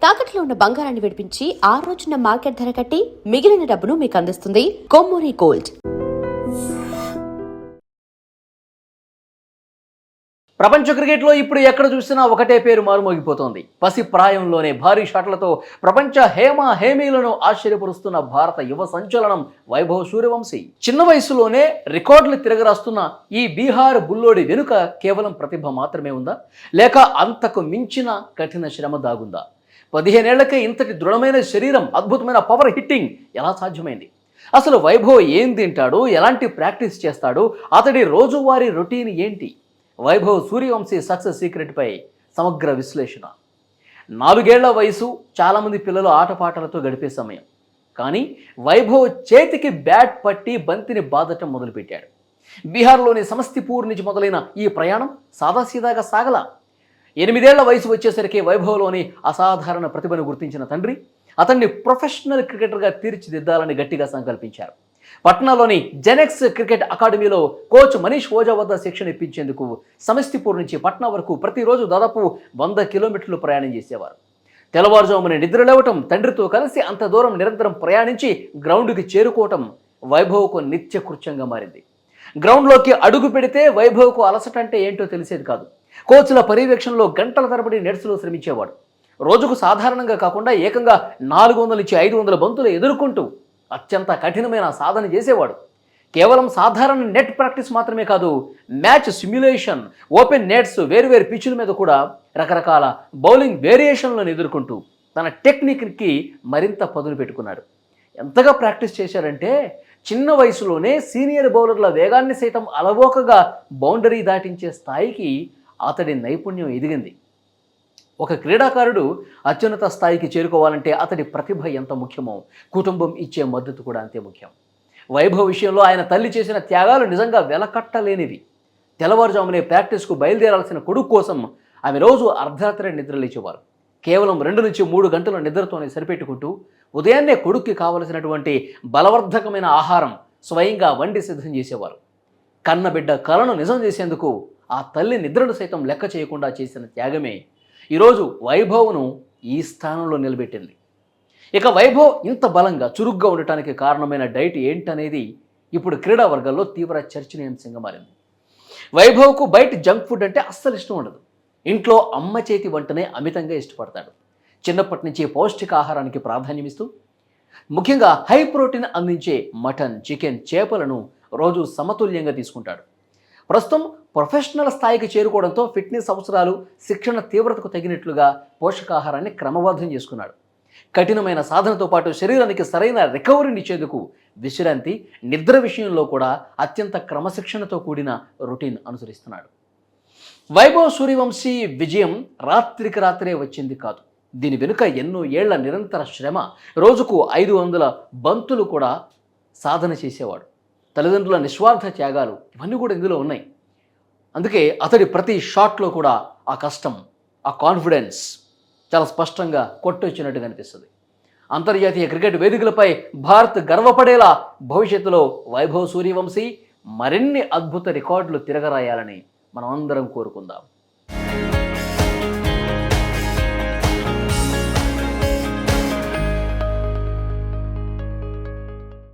తాకట్లో ఉన్న బంగారాన్ని విడిపించి ఆ రోజున మార్కెట్ ధర కట్టి మిగిలిన డబ్బును మీకు అందిస్తుంది కొమ్మూరి గోల్డ్. ప్రపంచ క్రికెట్లో ఇప్పుడు ఎక్కడ చూసినా ఒకటే పేరు మారుమోగిపోతోంది. పసి ప్రాయంలోనే భారీ షాట్లతో ప్రపంచ హేమీలను ఆశ్చర్యపరుస్తున్న భారత యువ సంచలనం వైభవ్ సూర్యవంశీ. చిన్న వయసులోనే రికార్డులు తిరగరాస్తున్న ఈ బీహార్ బుల్లోడి వెనుక కేవలం ప్రతిభ మాత్రమే ఉందా, లేక అంతకు మించిన కఠిన శ్రమ దాగుందా? 15 ఏళ్లకే ఇంతటి దృఢమైన శరీరం, అద్భుతమైన పవర్ హిట్టింగ్ ఎలా సాధ్యమైంది? అసలు వైభవ్ ఏం తింటాడు, ఎలాంటి ప్రాక్టీస్ చేస్తాడు, అతడి రోజువారీ రొటీన్ ఏంటి? వైభవ్ సూర్యవంశీ సక్సెస్ సీక్రెట్పై సమగ్ర విశ్లేషణ. 4 ఏళ్ల వయసు, చాలామంది పిల్లలు ఆటపాటలతో గడిపే సమయం. కానీ వైభవ్ చేతికి బ్యాట్ పట్టి బంతిని బాదటం మొదలుపెట్టాడు. బీహార్లోని సమస్తిపూర్ నుంచి మొదలైన ఈ ప్రయాణం సాదాసీదాగా సాగల. 8 ఏళ్ల వయసు వచ్చేసరికి వైభవ్లోని అసాధారణ ప్రతిభను గుర్తించిన తండ్రి అతన్ని ప్రొఫెషనల్ క్రికెటర్గా తీర్చిదిద్దాలని గట్టిగా సంకల్పించారు. పట్నాలోని జెనెక్స్ క్రికెట్ అకాడమీలో కోచ్ మనీష్ ఓజా వద్ద శిక్షణ ఇప్పించేందుకు సమస్తిపూర్ నుంచి పట్నా వరకు ప్రతిరోజు దాదాపు 100 కిలోమీటర్లు ప్రయాణం చేసేవారు. తెల్లవారుజామున నిద్రలేవటం, తండ్రితో కలిసి అంత దూరం నిరంతరం ప్రయాణించి గ్రౌండ్కి చేరుకోవటం వైభవ్కు నిత్యకృత్యంగా మారింది. గ్రౌండ్లోకి అడుగు పెడితే వైభవ్కు అలసట అంటే ఏంటో తెలిసేది కాదు. కోచ్ల పర్యవేక్షణలో గంటల తరబడి నెట్స్లో శ్రమించేవాడు. రోజుకు సాధారణంగా కాకుండా ఏకంగా 400 నుంచి 500 బంతులు ఎదుర్కొంటూ అత్యంత కఠినమైన సాధన చేసేవాడు. కేవలం సాధారణ నెట్ ప్రాక్టీస్ మాత్రమే కాదు, మ్యాచ్ సిమ్యులేషన్, ఓపెన్ నెట్స్, వేరువేరు పిచ్చుల మీద కూడా రకరకాల బౌలింగ్ వేరియేషన్లను ఎదుర్కొంటూ తన టెక్నిక్కి మరింత పదును పెట్టుకున్నాడు. ఎంతగా ప్రాక్టీస్ చేశారంటే చిన్న వయసులోనే సీనియర్ బౌలర్ల వేగాన్ని సైతం అలవోకగా బౌండరీ దాటించే స్థాయికి అతడి నైపుణ్యం ఎదిగింది. ఒక క్రీడాకారుడు అత్యున్నత స్థాయికి చేరుకోవాలంటే అతడి ప్రతిభ ఎంత ముఖ్యమో కుటుంబం ఇచ్చే మద్దతు కూడా అంతే ముఖ్యం. వైభవ్ విషయంలో ఆయన తల్లి చేసిన త్యాగాలు నిజంగా వెలకట్టలేనివి. తెల్లవారుజామునే ప్రాక్టీస్కు బయలుదేరాల్సిన కొడుకు కోసం ఆమె రోజు అర్ధరాత్రి నిద్రలేచేవారు. కేవలం 2 నుంచి 3 గంటల నిద్రతోనే సరిపెట్టుకుంటూ ఉదయాన్నే కొడుక్కి కావలసినటువంటి బలవర్ధకమైన ఆహారం స్వయంగా వండి సిద్ధం చేసేవారు. కన్నబిడ్డ కలను నిజం చేసేందుకు ఆ తల్లి నిద్రను సైతం లెక్క చేయకుండా చేసిన త్యాగమే ఈరోజు వైభవ్ను ఈ స్థానంలో నిలబెట్టింది. ఇక వైభవ్ ఇంత బలంగా చురుగ్గా ఉండటానికి కారణమైన డైట్ ఏంటనేది ఇప్పుడు క్రీడా వర్గాల్లో తీవ్ర చర్చనీయాంశంగా మారింది. వైభవ్కు బయట జంక్ ఫుడ్ అంటే అస్సలు ఇష్టం ఉండదు. ఇంట్లో అమ్మ చేతి వంటనే అమితంగా ఇష్టపడతాడు. చిన్నప్పటి నుంచి పౌష్టికాహారానికి ప్రాధాన్యమిస్తూ ముఖ్యంగా హై ప్రోటీన్ అందించే మటన్, చికెన్, చేపలను రోజు సమతుల్యంగా తీసుకుంటాడు. ప్రస్తుతం ప్రొఫెషనల్ స్థాయికి చేరుకోవడంతో ఫిట్నెస్ అవసరాలు, శిక్షణ తీవ్రతకు తగినట్లుగా పోషకాహారాన్ని క్రమబద్ధం చేసుకున్నాడు. కఠినమైన సాధనతో పాటు శరీరానికి సరైన రికవరీనిచ్చేందుకు విశ్రాంతి, నిద్ర విషయంలో కూడా అత్యంత క్రమశిక్షణతో కూడిన రొటీన్ అనుసరిస్తున్నాడు. వైభవ్ సూర్యవంశీ విజయం రాత్రికి రాత్రే వచ్చింది కాదు. దీని వెనుక ఎన్నో ఏళ్ల నిరంతర శ్రమ, రోజుకు 500 బంతులు కూడా సాధన చేసేవాడు. తల్లిదండ్రుల నిస్వార్థ త్యాగాలు ఇవన్నీ కూడా ఇందులో ఉన్నాయి. అందుకే అతడి ప్రతి షాట్లో కూడా ఆ కష్టం, ఆ కాన్ఫిడెన్స్ చాలా స్పష్టంగా కొట్టొచ్చినట్టుగా అనిపిస్తుంది. అంతర్జాతీయ క్రికెట్ వేదికలపై భారత్ గర్వపడేలా భవిష్యత్తులో వైభవ్ సూర్యవంశీ మరిన్ని అద్భుత రికార్డులు తిరగరాయాలని మనం అందరం కోరుకుందాం.